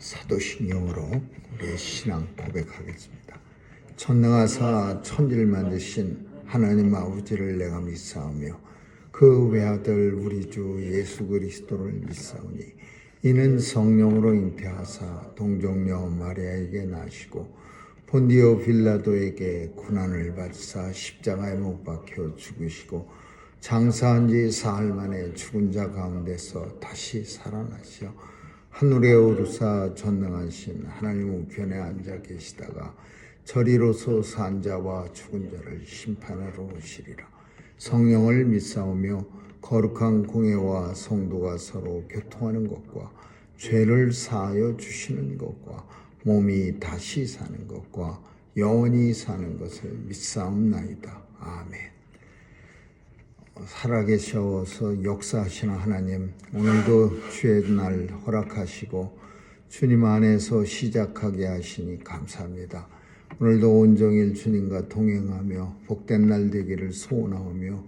사도신경으로 우리의 신앙 고백하겠습니다. 전능하사 천지를 만드신 하나님 아버지를 내가 믿사오며 그 외아들 우리 주 예수 그리스도를 믿사오니 이는 성령으로 잉태하사 동정녀 마리아에게 나시고 본디오 빌라도에게 고난을 받으사 십자가에 못 박혀 죽으시고 장사한 지 사흘 만에 죽은 자 가운데서 다시 살아나시어 하늘에 오르사 전능하신 하나님 우편에 앉아 계시다가 저리로서 산 자와 죽은 자를 심판하러 오시리라. 성령을 믿사오며 거룩한 공예와 성도가 서로 교통하는 것과 죄를 사하여 주시는 것과 몸이 다시 사는 것과 영원히 사는 것을 믿사옵나이다. 아멘. 살아계셔서 역사하시는 하나님, 오늘도 주의 날 허락하시고 주님 안에서 시작하게 하시니 감사합니다. 오늘도 온종일 주님과 동행하며 복된 날 되기를 소원하오며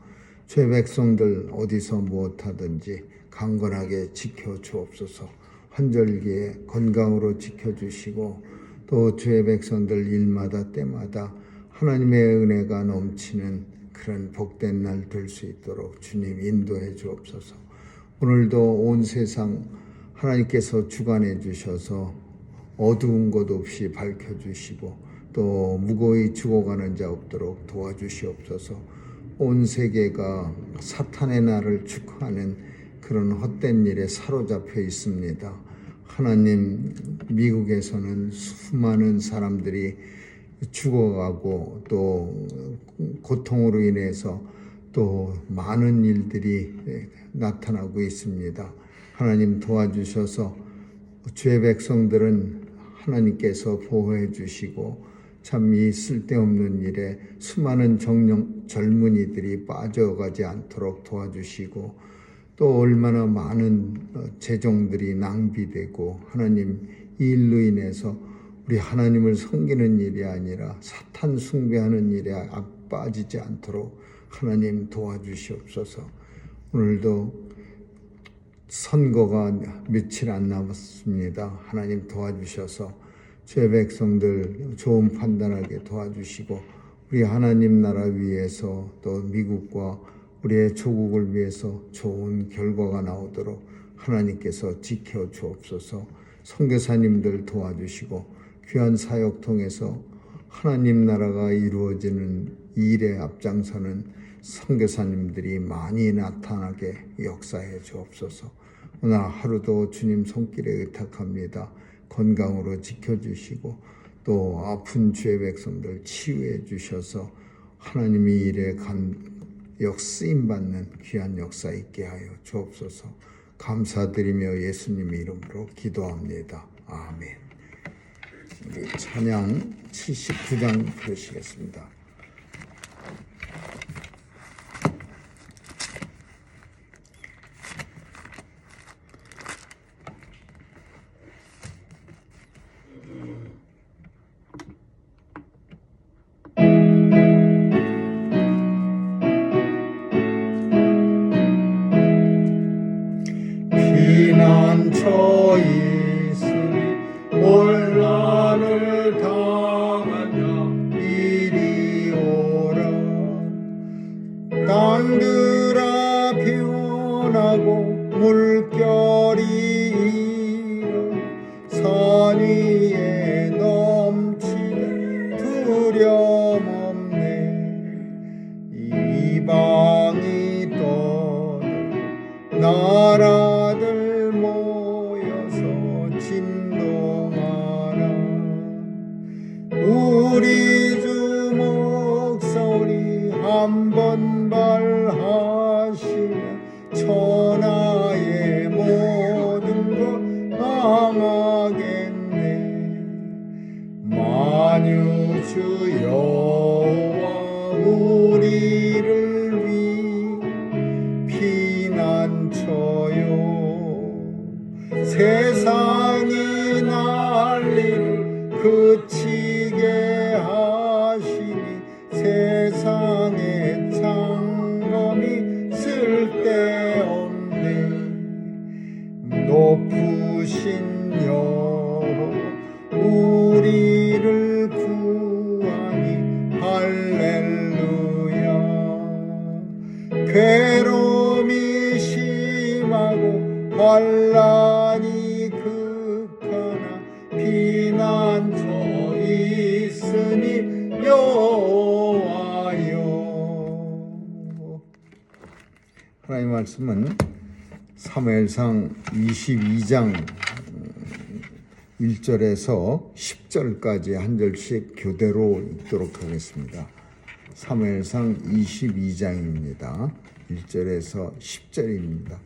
주의 백성들 어디서 무엇하든지 강건하게 지켜주옵소서. 환절기에 건강으로 지켜주시고 또 주의 백성들 일마다 때마다 하나님의 은혜가 넘치는 그런 복된 날 될 수 있도록 주님 인도해 주옵소서. 오늘도 온 세상 하나님께서 주관해 주셔서 어두운 것 없이 밝혀주시고 또 무거이 죽어가는 자 없도록 도와주시옵소서. 온 세계가 사탄의 날을 축하하는 그런 헛된 일에 사로잡혀 있습니다. 하나님, 미국에서는 수많은 사람들이 죽어가고 또 고통으로 인해서 또 많은 일들이 나타나고 있습니다. 하나님 도와주셔서 주의 백성들은 하나님께서 보호해 주시고 참 이 쓸데없는 일에 수많은 젊은이들이 빠져가지 않도록 도와주시고 또 얼마나 많은 재정들이 낭비되고 하나님 이 일로 인해서 우리 하나님을 섬기는 일이 아니라 사탄 숭배하는 일에 빠지지 않도록 하나님 도와주시옵소서. 오늘도 선거가 며칠 안 남았습니다. 하나님 도와주셔서 주의 백성들 좋은 판단하게 도와주시고 우리 하나님 나라 위해서 또 미국과 우리의 조국을 위해서 좋은 결과가 나오도록 하나님께서 지켜주옵소서. 선교사님들 도와주시고 귀한 사역 통해서 하나님 나라가 이루어지는 일에 앞장서는 선교사님들이 많이 나타나게 역사해 주옵소서. 오늘 하루도 주님 손길에 의탁합니다. 건강으로 지켜주시고 또 아픈 주의 백성들 치유해 주셔서 하나님이 일에 쓰임받는 귀한 역사 있게 하여 주옵소서. 감사드리며 예수님의 이름으로 기도합니다. 아멘. 우리 찬양 79장 부르시겠습니다. 피난처 있으니 혼란을 당한 자 이리 오라. 땅들아 피어나고 물결이 일어 산 위에 넘치네 두려움 없네. 이방이 떠들 나라들 모여서 진동하라. 우리 주 목소리 한번 발하시면 천하의 모든 것 망하겠네. 만유주 여호와 우리를 위 피난처요. 세상이 난리를 그치게 하시니 세상의 창검이 쓸데없네. 높으신 여호와 환란이 극하나 피난처 있으니 여호와여. 하나님의 말씀은 사무엘상 22장 1절에서 10절까지 한 절씩 교대로 읽도록 하겠습니다. 사무엘상 22장입니다. 1절에서 10절입니다.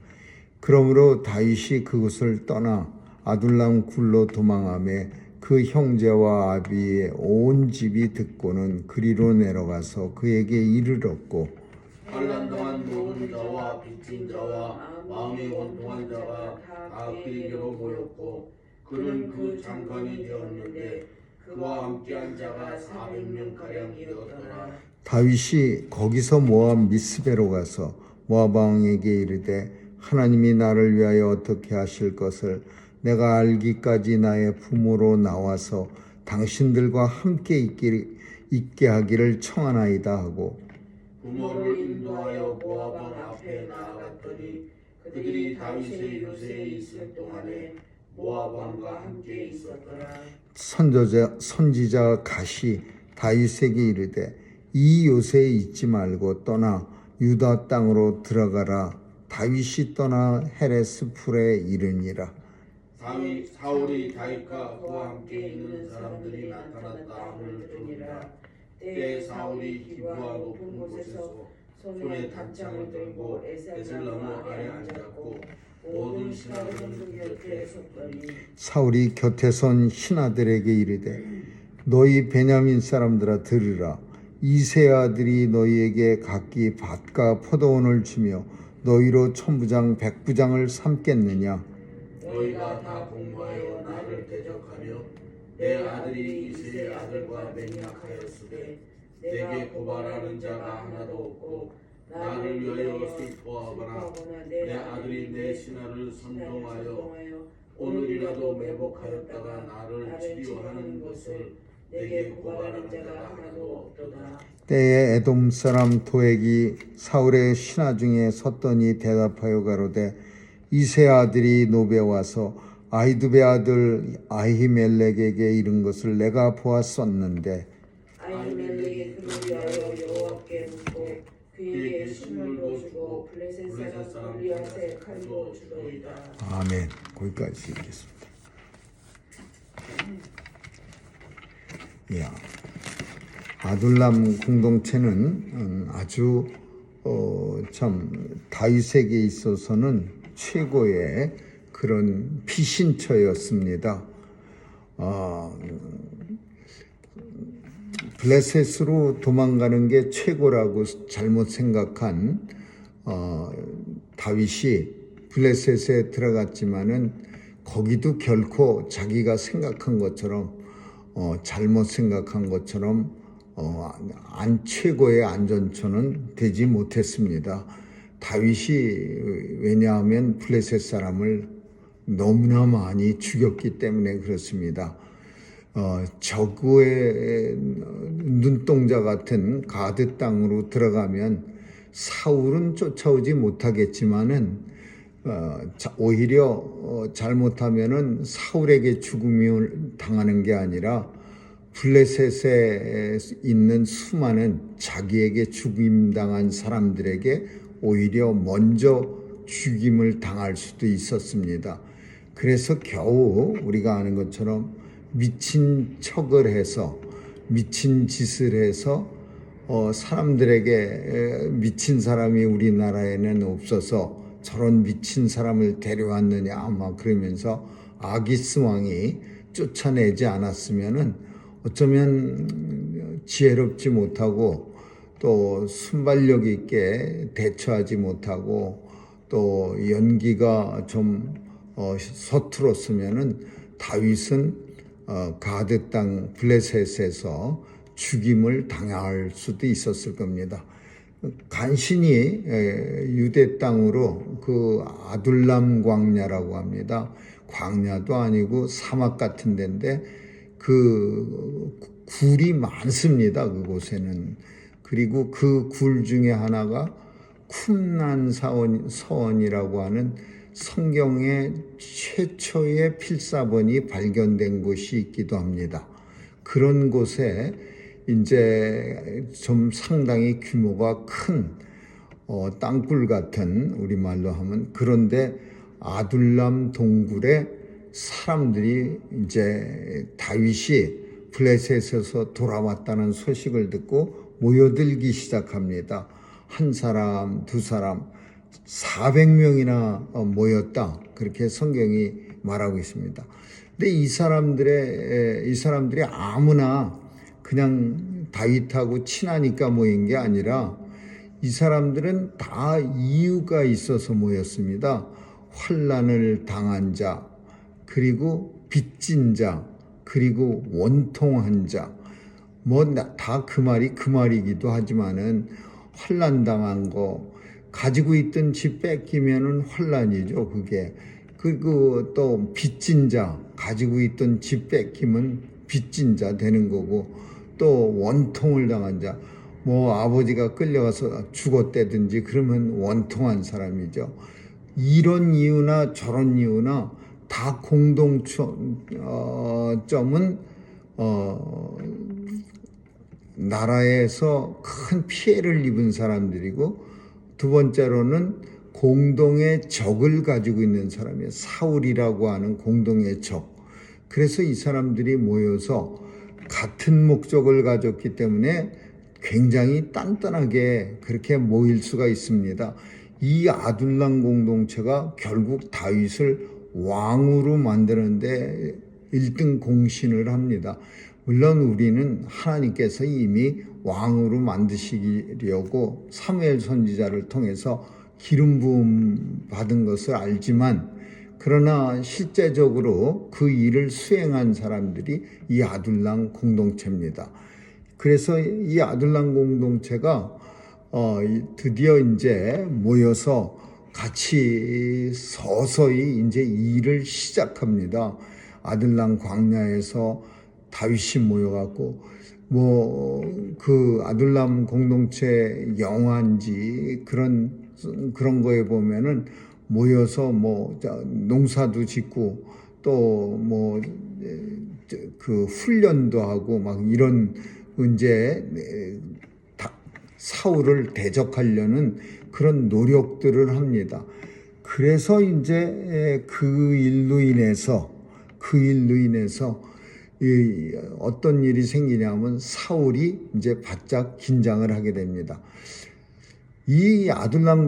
그러므로 다윗이 그곳을 떠나 아둘람 굴로 도망하며 그 형제와 아비의 온 집이 듣고는 그리로 내려가서 그에게 이르렀고 환난당한 모든 자와 빚진 자와 마음이 원통한 자가 다 그에게로 모였고 그는 그 장관이 되었는데 그와 함께한 자가 400명가량이었더라. 다윗이 거기서 모압 미스베로 가서 모압 왕에게 이르되 하나님이 나를 위하여 어떻게 하실 것을 내가 알기까지 나의 부모로 나와서 당신들과 함께 있게 하기를 청하나이다 하고 부모를 인도하여 모압 왕 앞에 나아갔더니 그들이 다윗의 요새에 있을 동안에 모압 왕과 함께 있었더라. 선지자 갓이 다윗에게 이르되 이 요새에 있지 말고 떠나 유다 땅으로 들어가라. 다윗이 떠나 헤레스 풀에 이르니라. 사울이 다윗과 그와 함께 있는 사람들이 나타났다 함을 들으니라. 때에 사울이 기브와 높은 곳에서 손에 단창을 들고 에셀나무 아래 앉았고 모든 신하들은 그 곁에 섰더니 사울이 곁에 선 신하들에게 이르되 너희 베냐민 사람들아 들으라. 이세 아들이 너희에게 각기 밭과 포도원을 주며 너희로 천부장 백부장을 삼겠느냐. 너희가 다 공모하여 나를 대적하며 내 아들이 이세의 아들과 맹약하였으되 내게 고발하는 자가 하나도 없고 나를 위하여 슬퍼하거나 내 아들이 내 신하를 선동하여 오늘이라도 매복하였다가 나를 치료하는 것을 내게 고발하는 자가 하나도 없도다. 때에 에돔 사람 도액이 사울의 신하 중에 섰더니 대답하여 가로되 이세 아들이 노베 와서 아히두베 아들 아히멜렉에게 이른 것을 내가 보았었는데 아히멜렉이 그를 위하여 여호와께 묻고 그에게 식물도 주고 블레셋 사람 골리앗의 칼도 주더이다. 아멘. 거기까지 읽겠습니다. 야, 아둘람 공동체는 아주 참 다윗에게 있어서는 최고의 그런 피신처였습니다. 블레셋으로 도망가는 게 최고라고 잘못 생각한 다윗이 블레셋에 들어갔지만은 거기도 결코 자기가 생각한 것처럼 잘못 생각한 것처럼 최고의 안전처는 되지 못했습니다. 다윗이 왜냐하면 블레셋 사람을 너무나 많이 죽였기 때문에 그렇습니다. 적의 눈동자 같은 가드 땅으로 들어가면 사울은 쫓아오지 못하겠지만은 오히려 잘못하면은 사울에게 죽음을 당하는 게 아니라 블레셋에 있는 수많은 자기에게 죽임 당한 사람들에게 오히려 먼저 죽임을 당할 수도 있었습니다. 그래서 겨우 우리가 아는 것처럼 미친 척을 해서 미친 짓을 해서 사람들에게 미친 사람이 우리나라에는 없어서 저런 미친 사람을 데려왔느냐 아마 그러면서 아기스 왕이 쫓아내지 않았으면은 어쩌면 지혜롭지 못하고 또 순발력 있게 대처하지 못하고 또 연기가 좀 서툴었으면은 다윗은 가드 땅 블레셋에서 죽임을 당할 수도 있었을 겁니다. 간신히 유대 땅으로 그 아둘람 광야라고 합니다. 광야도 아니고 사막 같은 데인데 그 굴이 많습니다. 그곳에는. 그리고 그 굴 중에 하나가 쿰난 서원이라고 하는 성경의 최초의 필사본이 발견된 곳이 있기도 합니다. 그런 곳에 이제 좀 상당히 규모가 큰 땅굴 같은, 우리말로 하면, 그런데 아둘람 동굴에 사람들이 이제 다윗이 블레셋에서 돌아왔다는 소식을 듣고 모여들기 시작합니다. 한 사람, 두 사람, 400명이나 모였다. 그렇게 성경이 말하고 있습니다. 근데 이 사람들이 아무나 그냥 다윗하고 친하니까 모인 게 아니라 이 사람들은 다 이유가 있어서 모였습니다. 환난을 당한 자, 그리고 빚진 자, 그리고 원통한 자, 뭐 다 그 말이기도 하지만은 환난 당한 거, 가지고 있던 집 뺏기면은 환난이죠. 그게. 그리고 또 빚진 자, 가지고 있던 집 뺏기면 빚진 자 되는 거고, 또 원통을 당한 자, 뭐 아버지가 끌려가서 죽었다든지 그러면 원통한 사람이죠. 이런 이유나 저런 이유나 다 공동점은 나라에서 큰 피해를 입은 사람들이고, 두 번째로는 공동의 적을 가지고 있는 사람이에요. 사울이라고 하는 공동의 적. 그래서 이 사람들이 모여서 같은 목적을 가졌기 때문에 굉장히 단단하게 그렇게 모일 수가 있습니다. 이 아둘람 공동체가 결국 다윗을 왕으로 만드는데 1등 공신을 합니다. 물론 우리는 하나님께서 이미 왕으로 만드시려고 사무엘 선지자를 통해서 기름 부음 받은 것을 알지만, 그러나 실제적으로 그 일을 수행한 사람들이 이 아둘람 공동체입니다. 그래서 이 아둘람 공동체가 드디어 이제 모여서 같이 서서히 이제 일을 시작합니다. 아둘람 광야에서 다윗이 모여갖고 그 아둘람 공동체 영화인지 그런 거에 보면은 모여서 농사도 짓고 또 그 훈련도 하고 막 이런 이제 사울을 대적하려는 그런 노력들을 합니다. 그래서 이제 그 일로 인해서 어떤 일이 생기냐면 사울이 이제 바짝 긴장을 하게 됩니다. 이 아둘람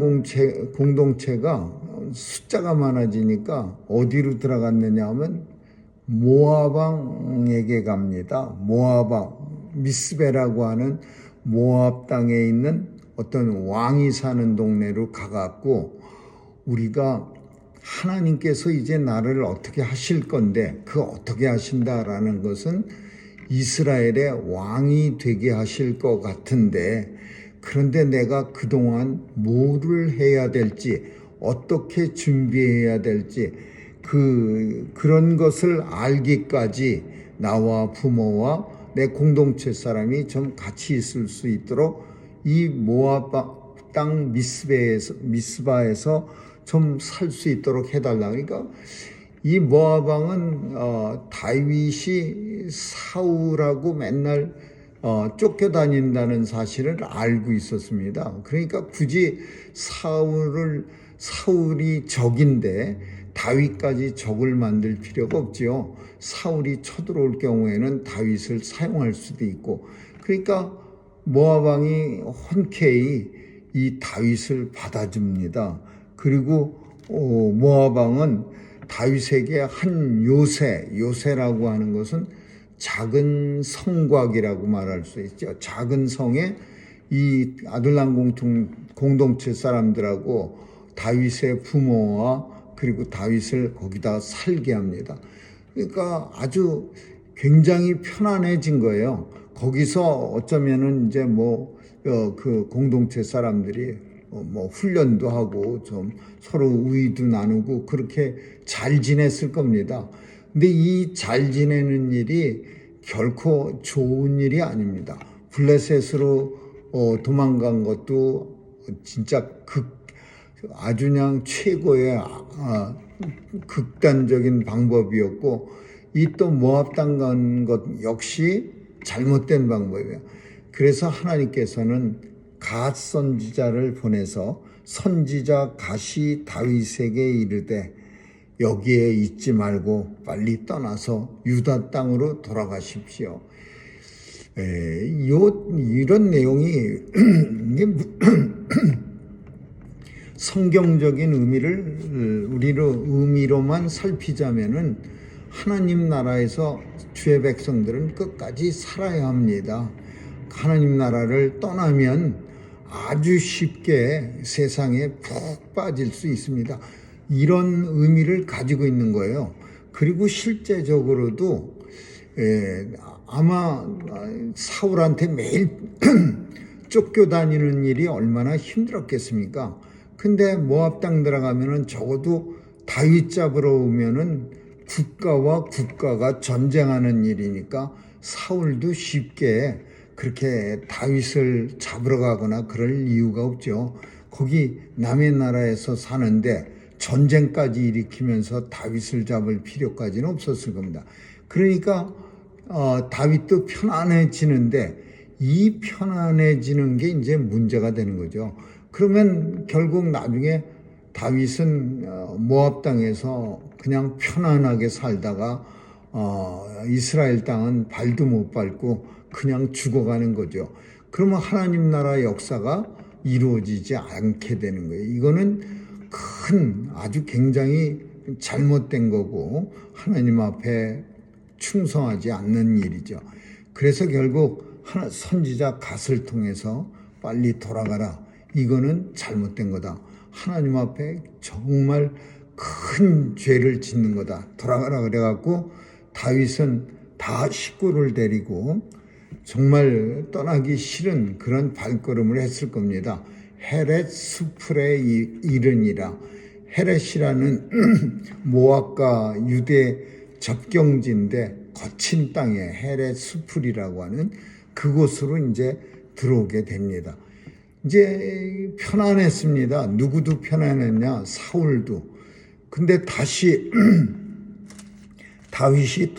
공동체가 숫자가 많아지니까 어디로 들어갔느냐 하면 모압 왕에게 갑니다. 모압 왕, 미스베라고 하는 모압 땅에 있는 어떤 왕이 사는 동네로 가갖고, 우리가 하나님께서 이제 나를 어떻게 하실 건데 그 어떻게 하신다라는 것은 이스라엘의 왕이 되게 하실 것 같은데, 그런데 내가 그동안 뭐를 해야 될지, 어떻게 준비해야 될지 그런 것을 알기까지 나와 부모와 내 공동체 사람이 좀 같이 있을 수 있도록 이 모압 땅 미스바에서 좀 살 수 있도록 해달라. 그러니까 이 모압 왕은 다윗이 사울하고 맨날 쫓겨다닌다는 사실을 알고 있었습니다. 그러니까 굳이 사울이 적인데 다윗까지 적을 만들 필요가 없지요. 사울이 쳐들어올 경우에는 다윗을 사용할 수도 있고, 그러니까 모압 왕이 흔쾌히 이 다윗을 받아줍니다. 그리고 모압 왕은 다윗에게 한 요새라고 하는 것은 작은 성곽이라고 말할 수 있죠. 작은 성에 이 아둘람 공동체 사람들하고 다윗의 부모와 그리고 다윗을 거기다 살게 합니다. 그러니까 아주 굉장히 편안해진 거예요. 거기서 어쩌면은 이제 그 공동체 사람들이 훈련도 하고 좀 서로 우위도 나누고 그렇게 잘 지냈을 겁니다. 근데 이 잘 지내는 일이 결코 좋은 일이 아닙니다. 블레셋으로 도망간 것도 진짜 아주 그냥 최고의 극단적인 방법이었고, 이 또 모압 당한 것 역시 잘못된 방법이에요. 그래서 하나님께서는 갓 선지자를 보내서 선지자 갓이 다윗에게 이르되 여기에 있지 말고 빨리 떠나서 유다 땅으로 돌아가십시오. 이런 내용이 성경적인 의미로만 살피자면은 하나님 나라에서 주의 백성들은 끝까지 살아야 합니다. 하나님 나라를 떠나면 아주 쉽게 세상에 푹 빠질 수 있습니다. 이런 의미를 가지고 있는 거예요. 그리고 실제적으로도 아마 사울한테 매일 쫓겨다니는 일이 얼마나 힘들었겠습니까? 근데 모압 땅 들어가면은 적어도 다윗 잡으러 오면은 국가와 국가가 전쟁하는 일이니까 사울도 쉽게 그렇게 다윗을 잡으러 가거나 그럴 이유가 없죠. 거기 남의 나라에서 사는데 전쟁까지 일으키면서 다윗을 잡을 필요까지는 없었을 겁니다. 그러니까 다윗도 편안해지는데 이 편안해지는 게 이제 문제가 되는 거죠. 그러면 결국 나중에 다윗은 모압 땅에서 그냥 편안하게 살다가 이스라엘 땅은 발도 못 밟고 그냥 죽어가는 거죠. 그러면 하나님 나라 역사가 이루어지지 않게 되는 거예요. 이거는 아주 굉장히 잘못된 거고 하나님 앞에 충성하지 않는 일이죠. 그래서 결국 선지자 갓을 통해서 빨리 돌아가라. 이거는 잘못된 거다. 하나님 앞에 정말 큰 죄를 짓는 거다. 돌아가라 그래갖고 다윗은 다 식구를 데리고 정말 떠나기 싫은 그런 발걸음을 했을 겁니다. 헤렛 수풀에 이르니라. 헤렛이라는 모압과 유대 접경지인데 거친 땅에 헤렛 수풀이라고 하는 그곳으로 이제 들어오게 됩니다. 이제 편안했습니다. 누구도 편안했냐? 사울도. 근데 다시 다윗이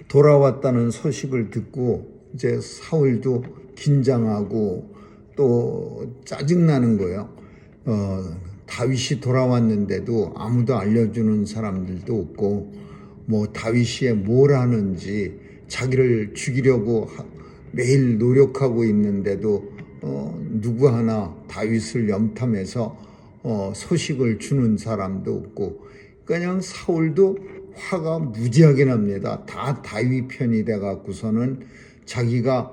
돌아왔다는 소식을 듣고 이제 사울도 긴장하고 또 짜증나는 거예요. 다윗이 돌아왔는데도 아무도 알려주는 사람들도 없고 뭐 다윗이 뭘 하는지 자기를 죽이려고 매일 노력하고 있는데도 누구 하나 다윗을 염탐해서 소식을 주는 사람도 없고 그냥 사울도 화가 무지하게 납니다. 다 다윗 편이 돼 갖고서는 자기가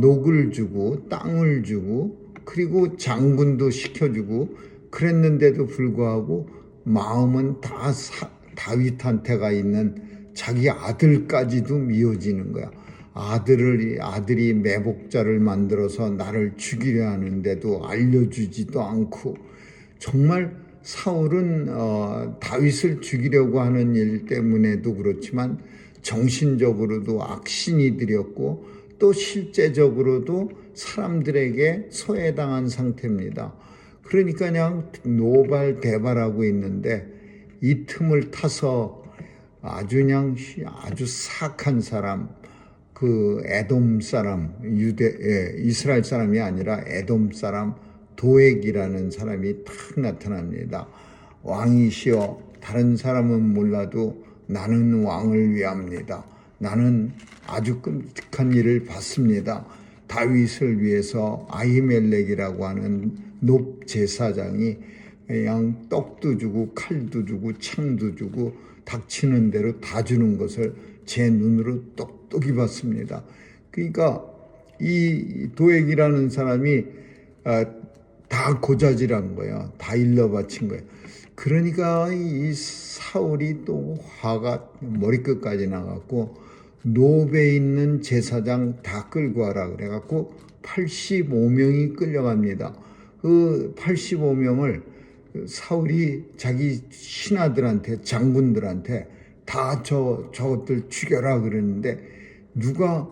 녹을 주고 땅을 주고 그리고 장군도 시켜주고 그랬는데도 불구하고 마음은 다 다윗한테가 있는 자기 아들까지도 미워지는 거야. 아들이 매복자를 만들어서 나를 죽이려 하는데도 알려주지도 않고 정말 사울은 다윗을 죽이려고 하는 일 때문에도 그렇지만 정신적으로도 악신이 들였고 또 실제적으로도 사람들에게 소외당한 상태입니다. 그러니까 그냥 노발대발하고 있는데 이 틈을 타서 아주 사악한 사람, 그 에돔 사람, 이스라엘 사람이 아니라 에돔 사람 도액이라는 사람이 탁 나타납니다. 왕이시여, 다른 사람은 몰라도 나는 왕을 위합니다. 나는 아주 끔찍한 일을 받습니다. 다윗을 위해서 아히멜렉이라고 하는 높 제사장이 그냥 떡도 주고 칼도 주고 창도 주고 닥치는 대로 다 주는 것을 제 눈으로 똑똑히 봤습니다. 그러니까 이 도액이라는 사람이 다 고자질한 거야. 다 일러 바친 거야. 그러니까 이 사울이 또 화가 머리끝까지 나갔고 노베에 있는 제사장 다 끌고 와라 그래갖고 85명이 끌려갑니다. 그 85명을 사울이 자기 신하들한테 장군들한테 다 저것들 죽여라 그랬는데 누가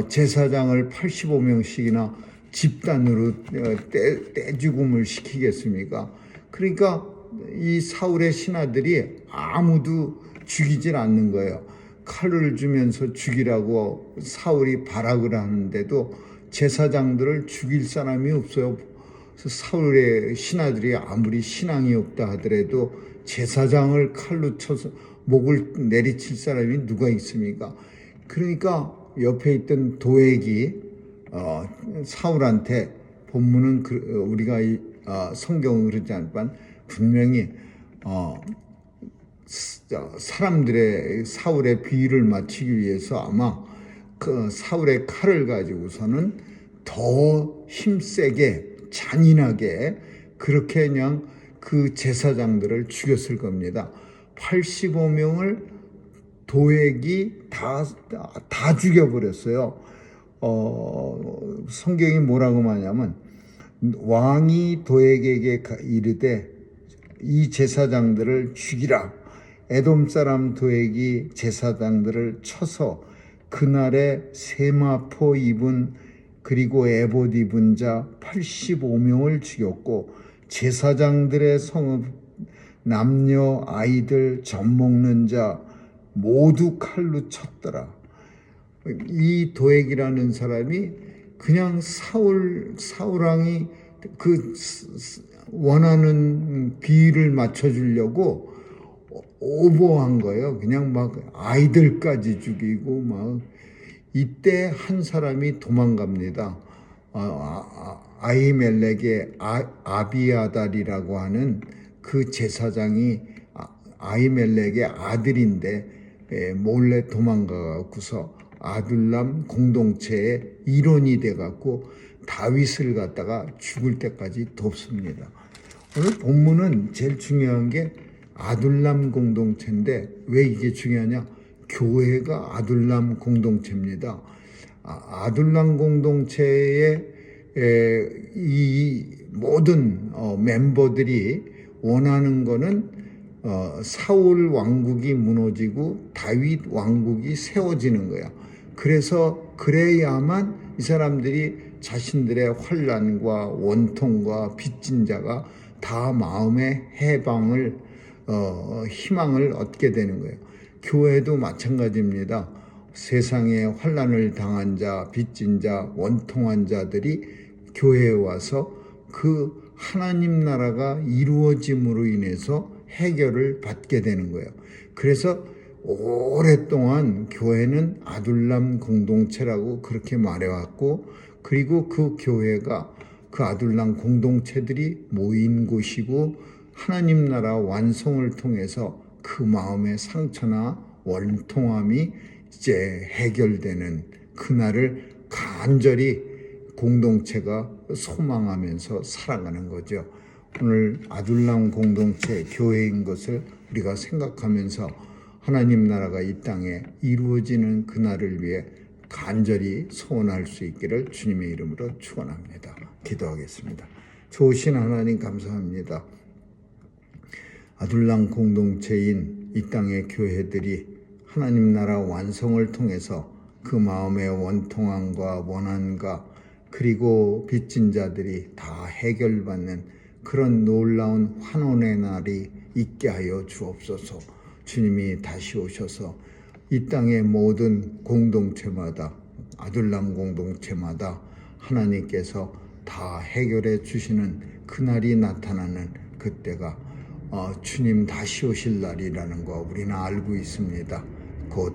제사장을 85명씩이나 집단으로 떼죽음을 시키겠습니까? 그러니까 이 사울의 신하들이 아무도 죽이질 않는 거예요. 칼을 주면서 죽이라고 사울이 발악을 하는데도 제사장들을 죽일 사람이 없어요. 그래서 사울의 신하들이 아무리 신앙이 없다 하더라도 제사장을 칼로 쳐서 목을 내리칠 사람이 누가 있습니까? 그러니까 옆에 있던 도액이 사울한테, 본문은 우리가 성경은 그러지 않지만 분명히 사람들의 사울의 비위를 맞추기 위해서 아마 그 사울의 칼을 가지고서는 더 힘세게 잔인하게 그렇게 그냥 그 제사장들을 죽였을 겁니다. 85명을 도액이 다 죽여버렸어요. 성경이 뭐라고 말하냐면 왕이 도액에게 이르되 이 제사장들을 죽이라. 에돔 사람 도액이 제사장들을 쳐서 그날에 세마포 입은 그리고 에봇 입은 자 85명을 죽였고 제사장들의 성읍 남녀 아이들 젖 먹는 자 모두 칼로 쳤더라. 이 도액이라는 사람이 그냥 사울왕이 그 원하는 비위를 맞춰주려고 오버한 거예요. 그냥 막 아이들까지 죽이고 막. 이때 한 사람이 도망갑니다. 아히멜렉의 아비아달이라고 하는 그 제사장이 아히멜렉의 아들인데 몰래 도망가고서 아둘람 공동체의 일원이 돼갖고 다윗을 갖다가 죽을 때까지 돕습니다. 오늘 본문은 제일 중요한 게 아둘람 공동체인데 왜 이게 중요하냐? 교회가 아둘람 공동체입니다. 아둘람 공동체의 이 모든 멤버들이 원하는 거는 사울 왕국이 무너지고 다윗 왕국이 세워지는 거야. 그래서 그래야만 이 사람들이 자신들의 환난과 원통과 빚진 자가 다 마음의 해방을 희망을 얻게 되는 거예요. 교회도 마찬가지입니다. 세상에 환난을 당한 자, 빚진 자, 원통한 자들이 교회에 와서 그 하나님 나라가 이루어짐으로 인해서 해결을 받게 되는 거예요. 그래서 오랫동안 교회는 아둘람 공동체라고 그렇게 말해왔고, 그리고 그 교회가 그 아둘람 공동체들이 모인 곳이고 하나님 나라 완성을 통해서 그 마음의 상처나 원통함이 이제 해결되는 그날을 간절히 공동체가 소망하면서 살아가는 거죠. 오늘 아둘람 공동체 교회인 것을 우리가 생각하면서 하나님 나라가 이 땅에 이루어지는 그날을 위해 간절히 소원할 수 있기를 주님의 이름으로 축원합니다. 기도하겠습니다. 좋으신 하나님 감사합니다. 아둘람 공동체인 이 땅의 교회들이 하나님 나라 완성을 통해서 그 마음의 원통함과 원한과 그리고 빚진 자들이 다 해결받는 그런 놀라운 환원의 날이 있게 하여 주옵소서. 주님이 다시 오셔서 이 땅의 모든 공동체마다 아둘람 공동체마다 하나님께서 다 해결해 주시는 그날이 나타나는 그때가 주님 다시 오실 날이라는 거 우리는 알고 있습니다. 곧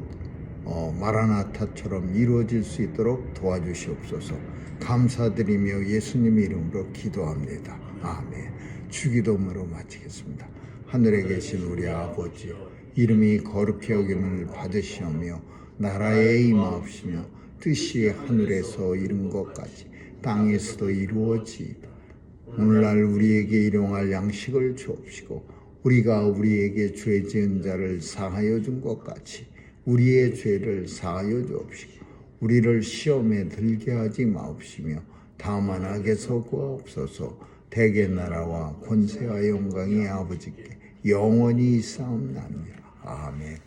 마라나타처럼 이루어질 수 있도록 도와주시옵소서. 감사드리며 예수님의 이름으로 기도합니다. 아멘. 주기도문으로 마치겠습니다. 하늘에 계신 우리 아버지, 이름이 거룩히 여김을 받으시오며 나라에 임하옵시며 뜻이 하늘에서 이룬 것 같이 땅에서도 이루어지이다. 오늘날 우리에게 일용할 양식을 주옵시고 우리가 우리에게 죄 지은 자를 사하여 준 것 같이 우리의 죄를 사하여 주옵시고 우리를 시험에 들게 하지 마옵시며 다만 악에서 구하옵소서. 대개 나라와 권세와 영광이 아버지께 영원히 있사옵나니라. 아멘.